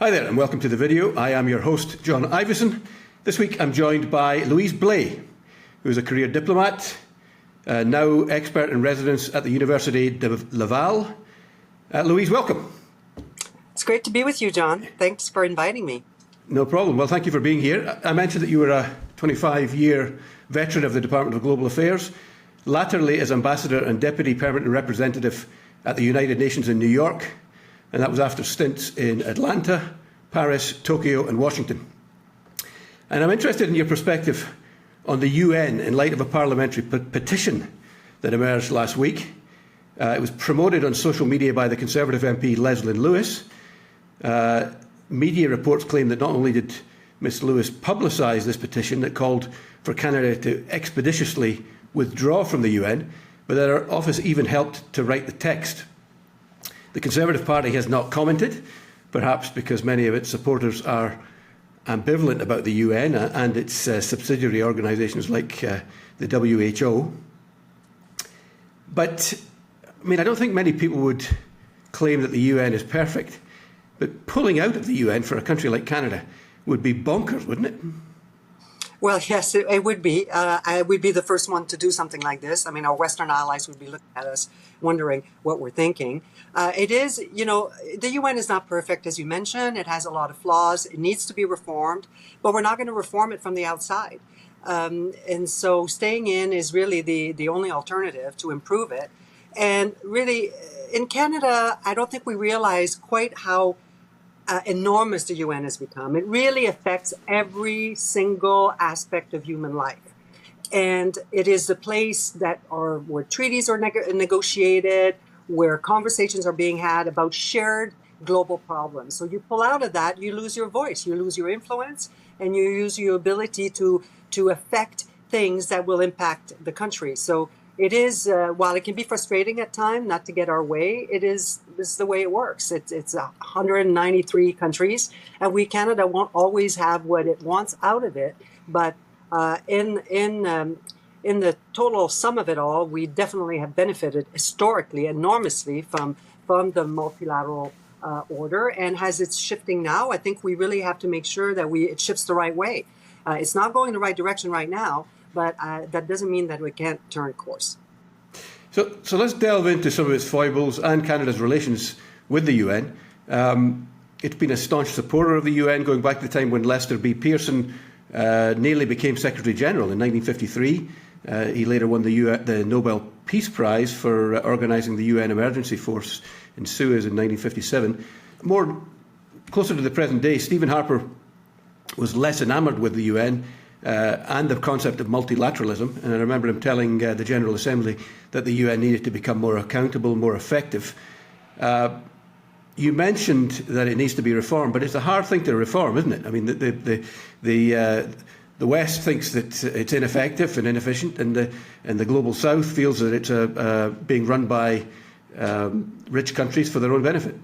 Hi there and welcome to the video. I am your host, John Ivison. This week I'm joined by Louise Blais, who is a career diplomat, now expert in residence at the Université de Laval. Louise, welcome. It's great to be with you, John. Thanks for inviting me. No problem. Well, thank you for being here. I mentioned that you were a 25-year veteran of the Department of Global Affairs, latterly as Ambassador and Deputy Permanent Representative at the United Nations in New York, and that was after stints in Atlanta, Paris, Tokyo and Washington. And I'm interested in your perspective on the UN in light of a parliamentary petition that emerged last week. It was promoted on social media by the Conservative MP Leslyn Lewis. Media reports claim that not only did Ms Lewis publicise this petition that called for Canada to expeditiously withdraw from the UN, but that her office even helped to write the text. The Conservative Party has not commented, perhaps because many of its supporters are ambivalent about the UN and its subsidiary organisations like the WHO. But, I mean, I don't think many people would claim that the UN is perfect, but pulling out of the UN for a country like Canada would be bonkers, wouldn't it? Well, yes, it would be. I would be the first one to do something like this. I mean, our Western allies would be looking at us, wondering what we're thinking. It is, you know, the UN is not perfect, as you mentioned. It has a lot of flaws. It needs to be reformed, but we're not going to reform it from the outside. And so staying in is really the only alternative to improve it. And really, in Canada, I don't think we realize quite how enormous the UN has become. It really affects every single aspect of human life. And it is the place that where treaties are negotiated, where conversations are being had about shared global problems. So you pull out of that, you lose your voice, you lose your influence, and you lose your ability to affect things that will impact the country. So it is, while it can be frustrating at times not to get our way, this is the way it works. It's 193 countries, and Canada won't always have what it wants out of it. But in the total sum of it all, we definitely have benefited historically enormously from the multilateral order. And as it's shifting now, I think we really have to make sure that it shifts the right way. It's not going the right direction right now, but that doesn't mean that we can't turn course. So let's delve into some of its foibles and Canada's relations with the UN. It's been a staunch supporter of the UN, going back to the time when Lester B. Pearson nearly became Secretary General in 1953. He later won the Nobel Peace Prize for organising the UN Emergency Force in Suez in 1957. Closer to the present day, Stephen Harper was less enamoured with the UN and the concept of multilateralism. And I remember him telling the General Assembly that the UN needed to become more accountable, more effective. You mentioned that it needs to be reformed, but it's a hard thing to reform, isn't it? I mean, the West thinks that it's ineffective and inefficient, and the Global South feels that it's being run by rich countries for their own benefit.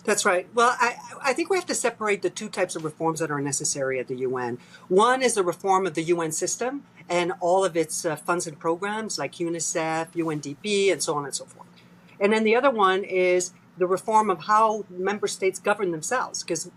That's right. Well, I think we have to separate the two types of reforms that are necessary at the UN. One is the reform of the UN system and all of its funds and programs like UNICEF, UNDP, and so on and so forth. And then the other one is the reform of how member states govern themselves, because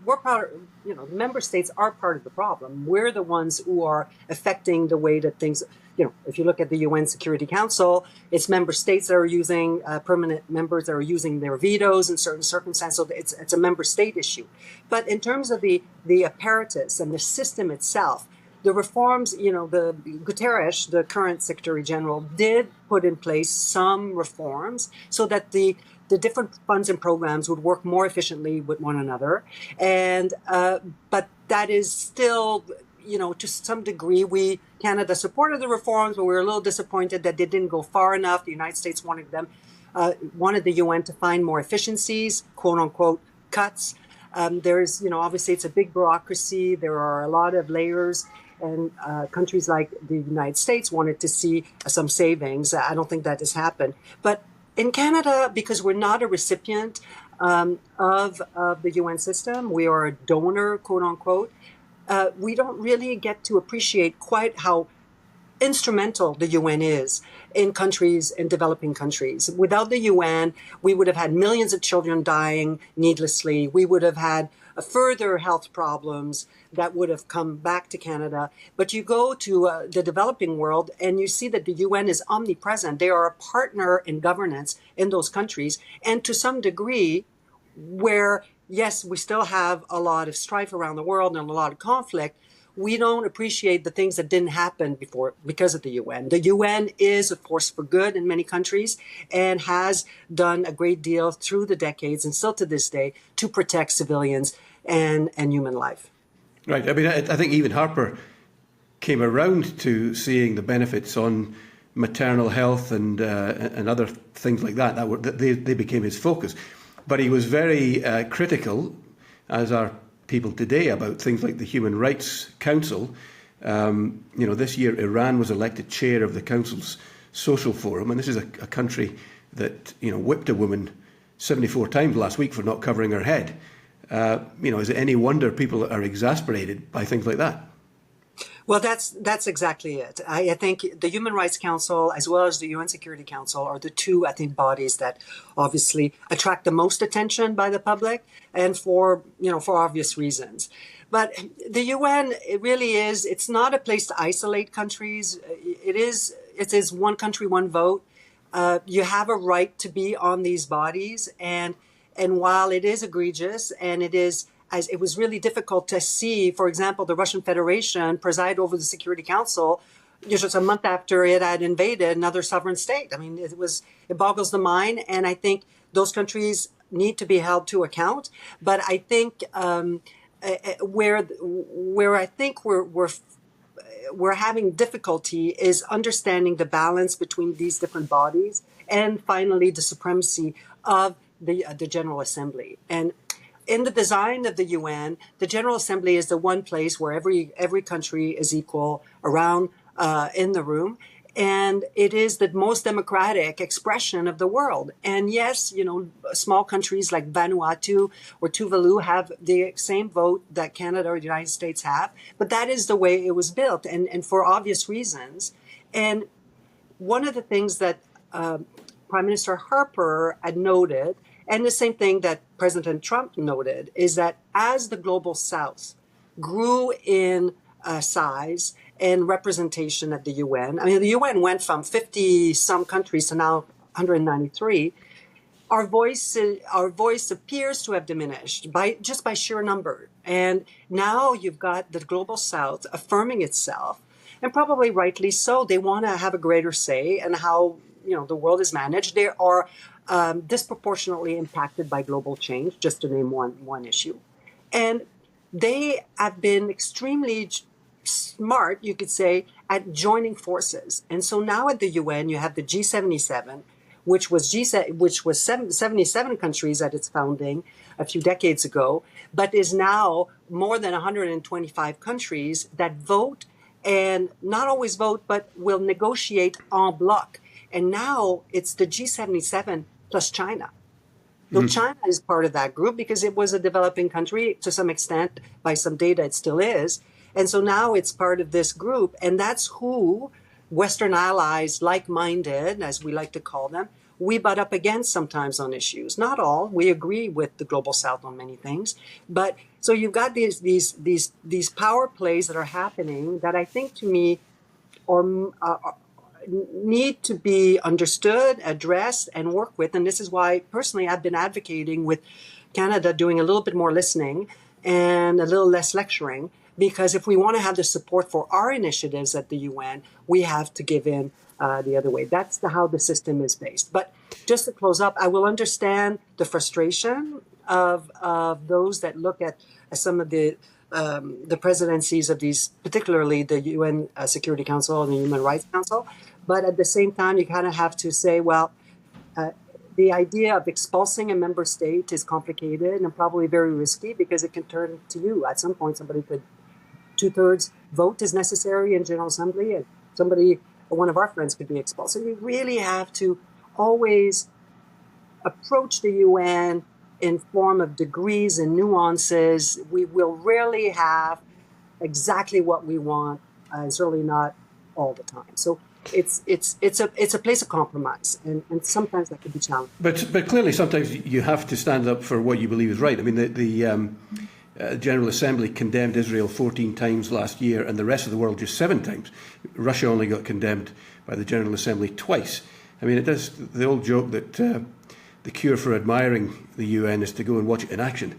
member states are part of the problem. We're the ones who are affecting the way that things, if you look at the UN Security Council, it's member states that are using permanent members that are using their vetoes in certain circumstances. So it's a member state issue. But in terms of the apparatus and the system itself, the reforms, the Guterres, the current Secretary General, did put in place some reforms so that the different funds and programs would work more efficiently with one another. And but that is still, to some degree, Canada supported the reforms, but we were a little disappointed that they didn't go far enough. The United States wanted the UN to find more efficiencies, quote unquote, cuts. There's, obviously it's a big bureaucracy. There are a lot of layers. And countries like the United States wanted to see some savings. I don't think that has happened. But in Canada, because we're not a recipient of the UN system, we are a donor, quote unquote, we don't really get to appreciate quite how instrumental the UN is in countries, in developing countries. Without the UN, we would have had millions of children dying needlessly. We would have had further health problems that would have come back to Canada. But you go to the developing world and you see that the UN is omnipresent. They are a partner in governance in those countries. And to some degree, where, yes, we still have a lot of strife around the world and a lot of conflict, we don't appreciate the things that didn't happen before because of the UN. The UN is a force for good in many countries and has done a great deal through the decades and still to this day to protect civilians and human life. Right. I mean, I think even Harper came around to seeing the benefits on maternal health and other things like that. They became his focus. But he was very critical, as are people today, about things like the Human Rights Council. This year Iran was elected chair of the Council's Social Forum, and this is a country that whipped a woman 74 times last week for not covering her head. Is it any wonder people are exasperated by things like that? Well, that's exactly it. I think the Human Rights Council, as well as the UN Security Council, are the two, I think, bodies that obviously attract the most attention by the public, and for obvious reasons. But the UN, it really is. It's not a place to isolate countries. It is one country, one vote. You have a right to be on these bodies, and while it is egregious and it is. As it was really difficult to see, for example, the Russian Federation preside over the Security Council just a month after it had invaded another sovereign state. I mean, it boggles the mind, and I think those countries need to be held to account. But I think where I think we're having difficulty is understanding the balance between these different bodies, and finally the supremacy of the General Assembly. And in the design of the UN, the General Assembly is the one place where every country is equal around in the room. And it is the most democratic expression of the world. And yes, small countries like Vanuatu or Tuvalu have the same vote that Canada or the United States have. But that is the way it was built, and for obvious reasons. And one of the things that Prime Minister Harper had noted, and the same thing that President Trump noted, is that as the Global South grew in size and representation at the UN, I mean, the UN went from 50-some countries to now 193, our voice appears to have diminished by sheer number. And now you've got the Global South affirming itself, and probably rightly so. They want to have a greater say in how the world is managed. They are disproportionately impacted by global change, just to name one issue. And they have been extremely smart, you could say, at joining forces. And so now at the UN, you have the G77, which was 77 countries at its founding a few decades ago, but is now more than 125 countries that vote, and not always vote, but will negotiate en bloc. And now it's the G77 plus China. Though China is part of that group because it was a developing country to some extent. By some data, it still is. And so now it's part of this group. And that's who Western allies, like-minded, as we like to call them, we butt up against sometimes on issues. Not all. We agree with the Global South on many things. But so you've got these power plays that are happening that I think, to me, need to be understood, addressed, and worked with. And this is why, personally, I've been advocating with Canada doing a little bit more listening and a little less lecturing, because if we want to have the support for our initiatives at the UN, we have to give in the other way. That's how the system is based. But just to close up, I will understand the frustration of those that look at some of the presidencies of these, particularly the UN Security Council and the Human Rights Council. But at the same time, you kind of have to say, well, the idea of expulsing a member state is complicated and probably very risky, because it can turn to you. At some point, somebody could, 2/3 vote is necessary in General Assembly, and one of our friends could be expelled. So you really have to always approach the UN in form of degrees and nuances. We will rarely have exactly what we want. Certainly not all the time. So it's a place of compromise, and sometimes that can be challenging. But clearly, sometimes you have to stand up for what you believe is right. I mean, the General Assembly condemned Israel 14 times last year, and the rest of the world just 7 times. Russia only got condemned by the General Assembly twice. I mean, it does the old joke that the cure for admiring the UN is to go and watch it in action.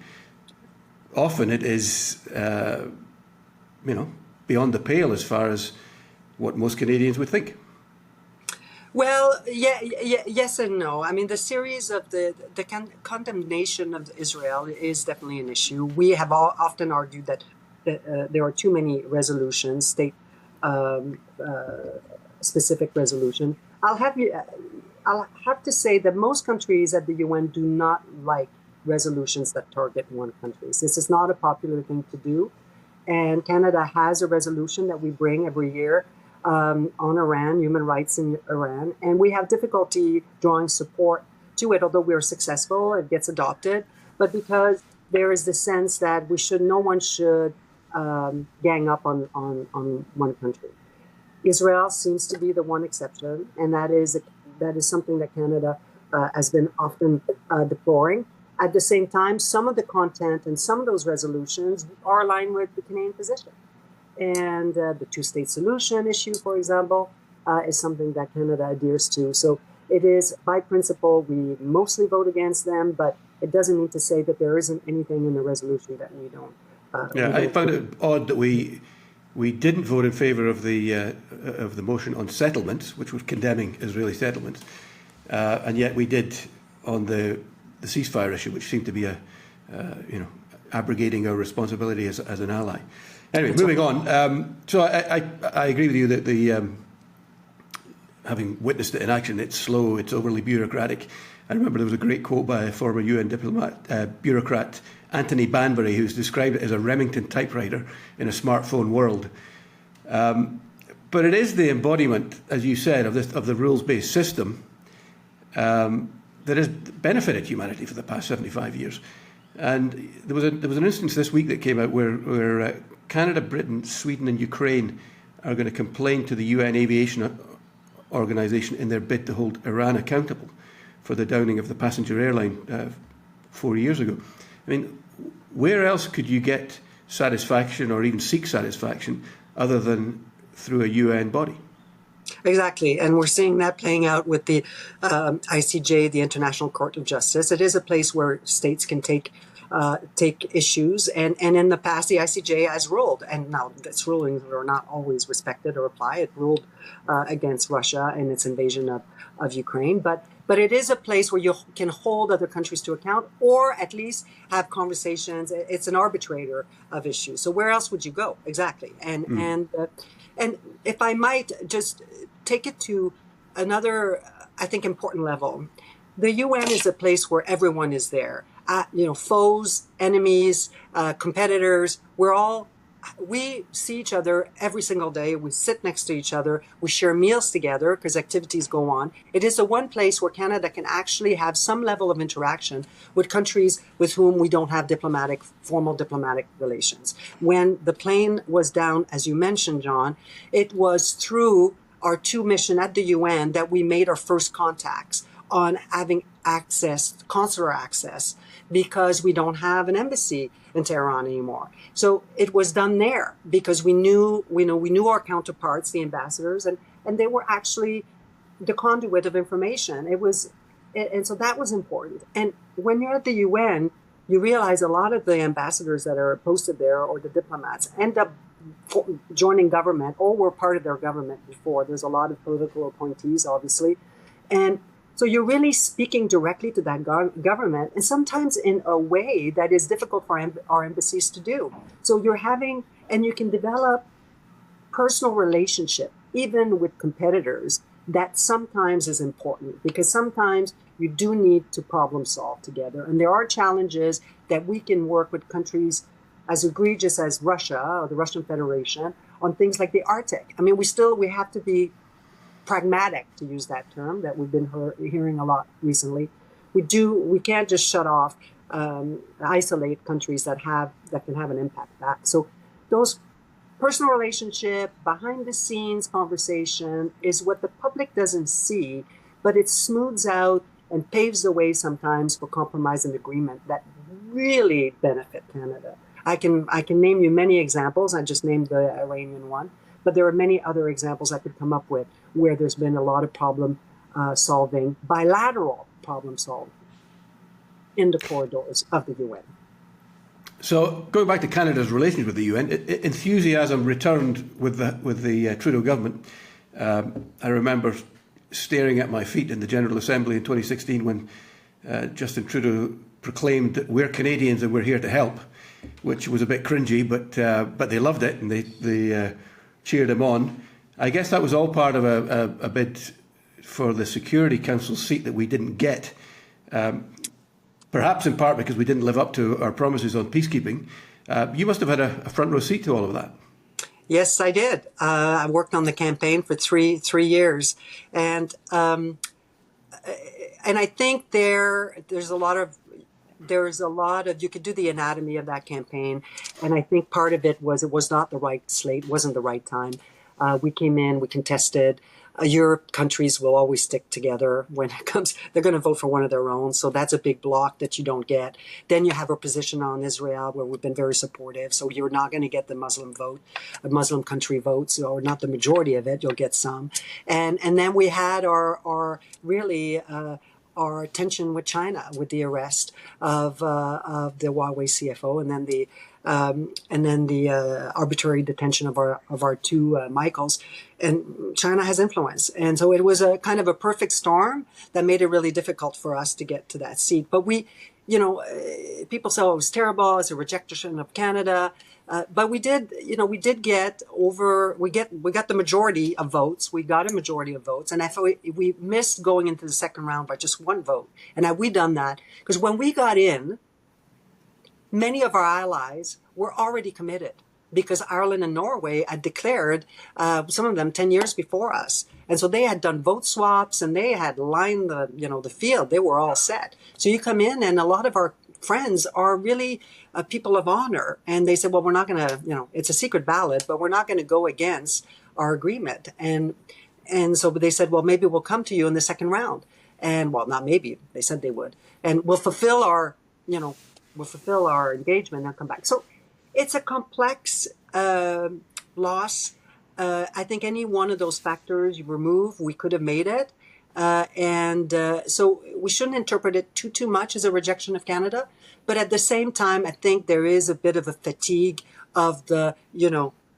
Often it is, beyond the pale as far as what most Canadians would think. Well, yes and no. I mean, the series of the condemnation of Israel is definitely an issue. We have often argued that there are too many resolutions, state specific resolution. I'll have to say that most countries at the UN do not like resolutions that target one country. This is not a popular thing to do, and Canada has a resolution that we bring every year on Iran, human rights in Iran, and we have difficulty drawing support to it, although we're successful, it gets adopted, but because there is the sense that no one should gang up on one country. Israel seems to be the one exception, and that is something that Canada has been often deploring. At the same time, some of the content and some of those resolutions are aligned with the Canadian position. And the two-state solution issue, for example, is something that Canada adheres to. So it is, by principle, we mostly vote against them, but it doesn't mean to say that there isn't anything in the resolution that we don't. I found it odd that we didn't vote in favour of the motion on settlements, which was condemning Israeli settlements, and yet we did on the ceasefire issue, which seemed to be abrogating our responsibility as an ally. Anyway, moving on. So I agree with you that having witnessed it in action, it's slow, it's overly bureaucratic. I remember there was a great quote by a former UN bureaucrat, Anthony Banbury, who's described it as a Remington typewriter in a smartphone world. But it is the embodiment, as you said, of the rules-based system that has benefited humanity for the past 75 years. And there was an instance this week that came out where Canada, Britain, Sweden and Ukraine are going to complain to the UN Aviation Organization in their bid to hold Iran accountable for the downing of the passenger airline 4 years ago. I mean, where else could you get satisfaction or even seek satisfaction other than through a UN body? Exactly, and we're seeing that playing out with the ICJ, the International Court of Justice. It is a place where states can take issues, and in the past the ICJ has ruled, and now its rulings are not always respected or applied. It ruled against Russia and its invasion of Ukraine, but it is a place where you can hold other countries to account, or at least have conversations. It's an arbitrator of issues. So where else would you go? Exactly, and if I might just take it to another, I think, important level, the UN is a place where everyone is there. Foes, enemies, competitors. We see each other every single day. We sit next to each other. We share meals together because activities go on. It is the one place where Canada can actually have some level of interaction with countries with whom we don't have formal diplomatic relations. When the plane was down, as you mentioned, John, it was through our 2 mission at the UN that we made our first contacts on having consular access, because we don't have an embassy in Tehran anymore. So it was done there because we knew our counterparts, the ambassadors, and they were actually the conduit of information. And so that was important. And when you're at the UN, you realize a lot of the ambassadors that are posted there, or the diplomats, end up joining government or were part of their government before. There's a lot of political appointees, obviously. And so you're really speaking directly to that government, and sometimes in a way that is difficult for our embassies to do. So you can develop personal relationship, even with competitors, that sometimes is important, because sometimes you do need to problem solve together. And there are challenges that we can work with countries as egregious as Russia or the Russian Federation on things like the Arctic. I mean, we have to be pragmatic, to use that term that we've been hearing a lot recently. We can't just shut off, isolate countries that can have an impact back. So those personal relationship, behind the scenes conversation is what the public doesn't see, but it smooths out and paves the way sometimes for compromise and agreement that really benefit Canada. I can name you many examples. I just named the Iranian one, but there are many other examples I could come up with where there's been a lot of problem solving, bilateral problem solving in the corridors of the UN. So going back to Canada's relations with the UN, enthusiasm returned with the Trudeau government. I remember staring at my feet in the General Assembly in 2016 when Justin Trudeau proclaimed that we're Canadians and we're here to help, which was a bit cringy, but they loved it and they cheered him on. I guess that was all part of a bid for the Security Council seat that we didn't get. Perhaps in part because we didn't live up to our promises on peacekeeping. You must have had a front row seat to all of that. Yes, I did. I worked on the campaign for three years, and I think there's a lot of you could do the anatomy of that campaign, and I think part of it was not the right slate, wasn't the right time. We came in, we contested. Europe countries will always stick together when it comes. They're going to vote for one of their own, so that's a big block that you don't get. Then you have a position on Israel where we've been very supportive, so you're not going to get the Muslim vote, Muslim country votes, or not the majority of it. You'll get some, and then we had our tension with China with the arrest of the Huawei CFO, and then the arbitrary detention of our two Michaels. And China has influence. And so it was a kind of a perfect storm that made it really difficult for us to get to that seat. But people say, oh, it was terrible, it's a rejection of Canada. But we did get we got the majority of votes. We got a majority of votes. And I thought we missed going into the second round by just one vote. And had we done that, because when we got in, many of our allies were already committed because Ireland and Norway had declared, some of them 10 years before us. And so they had done vote swaps and they had lined the field. They were all set. So you come in and a lot of our friends are really people of honor. And they said, well, we're not going to, it's a secret ballot, but we're not going to go against our agreement. And so they said, well, maybe we'll come to you in the second round. And well, not maybe, they said they would. And we'll fulfill our engagement and come back. So it's a complex loss. I think any one of those factors you remove, we could have made it. So we shouldn't interpret it too much as a rejection of Canada. But at the same time, I think there is a bit of a fatigue of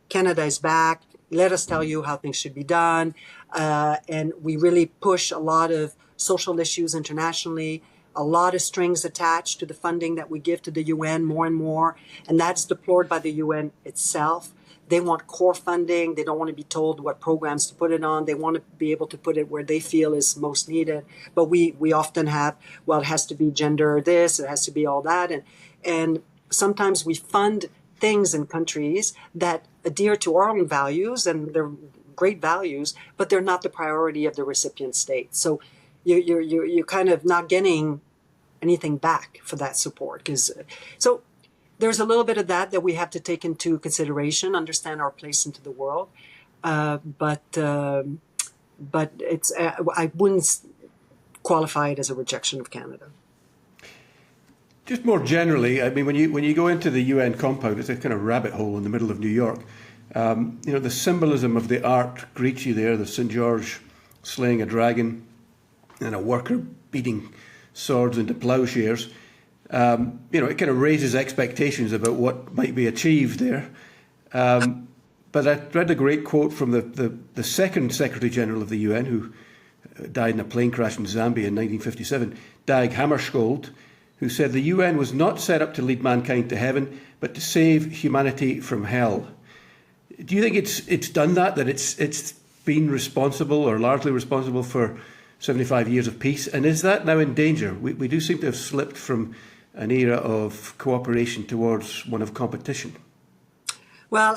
Canada is back. Let us tell you how things should be done. And we really push a lot of social issues internationally. A lot of strings attached to the funding that we give to the UN more and more. And that's deplored by the UN itself. They want core funding. They don't want to be told what programs to put it on. They want to be able to put it where they feel is most needed. But we often have, well, it has to be gender this, it has to be all that. And sometimes we fund things in countries that adhere to our own values, and they're great values, but they're not the priority of the recipient state. So you're kind of not getting anything back for that support. So there's a little bit of that we have to take into consideration, understand our place into the world. But it's I wouldn't qualify it as a rejection of Canada. Just more generally, I mean, when you go into the UN compound, it's a kind of rabbit hole in the middle of New York. The symbolism of the art greets you there, the St. George slaying a dragon and a worker beating swords into plowshares. It kind of raises expectations about what might be achieved there. But I read a great quote from the second Secretary General of the UN, who died in a plane crash in Zambia in 1957, Dag Hammarskjöld, who said the UN was not set up to lead mankind to heaven, but to save humanity from hell. Do you think it's done that it's been responsible or largely responsible for 75 years of peace? And is that now in danger? We do seem to have slipped from an era of cooperation towards one of competition. Well,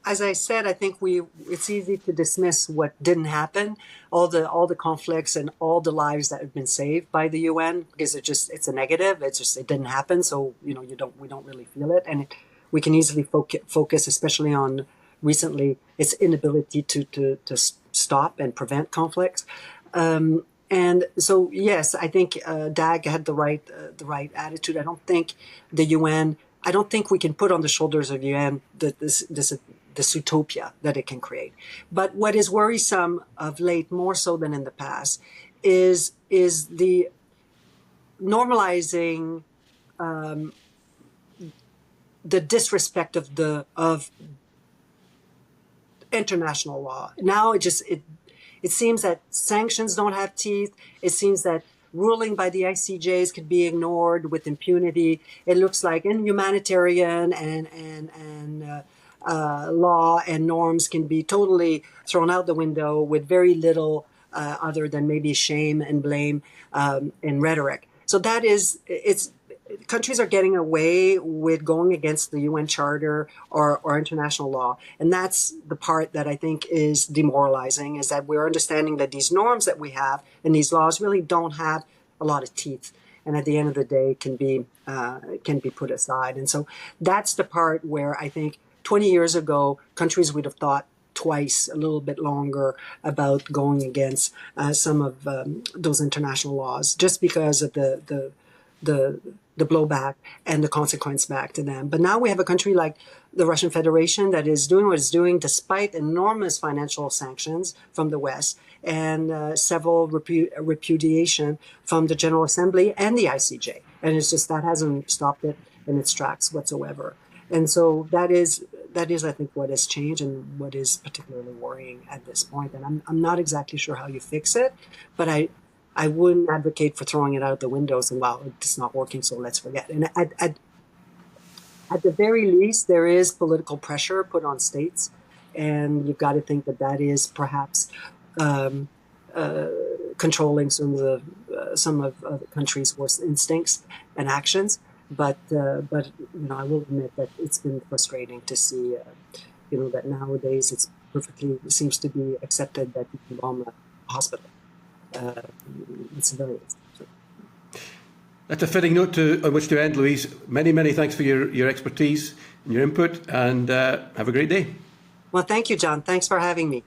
as I said, I think it's easy to dismiss what didn't happen, all the conflicts and all the lives that have been saved by the UN, because it's a negative. It didn't happen, so we don't really feel it. And we can easily focus, especially on recently, its inability to stop and prevent conflicts. And so, yes, I think DAG had the right attitude. I don't think the UN. I don't think we can put on the shoulders of UN this utopia that it can create. But what is worrisome of late, more so than in the past, is the normalizing the disrespect of international law. Now it seems that sanctions don't have teeth. It seems that ruling by the ICJs could be ignored with impunity. It looks like humanitarian and law and norms can be totally thrown out the window with very little other than maybe shame and blame and rhetoric. So countries are getting away with going against the UN Charter or international law. And that's the part that I think is demoralizing, is that we're understanding that these norms that we have and these laws really don't have a lot of teeth. And at the end of the day, can be put aside. And so that's the part where I think 20 years ago, countries would have thought twice, a little bit longer, about going against some of those international laws, just because of the blowback and the consequence back to them. But now we have a country like the Russian Federation that is doing what it's doing despite enormous financial sanctions from the West and several repudiation from the General Assembly and the ICJ. And it's just that hasn't stopped it in its tracks whatsoever. And so that is, I think, what has changed and what is particularly worrying at this point. And I'm not exactly sure how you fix it, but I wouldn't advocate for throwing it out the windows and, well, it's not working, so let's forget. And at the very least, there is political pressure put on states, and you've got to think that is perhaps controlling some of the country's worst instincts and actions. But I will admit that it's been frustrating to see, that nowadays it seems to be accepted that you can bomb a hospital. Civilians. That's a fitting note on which to end, Louise. Many, many thanks for your expertise and your input, and have a great day. Well, thank you, John. Thanks for having me.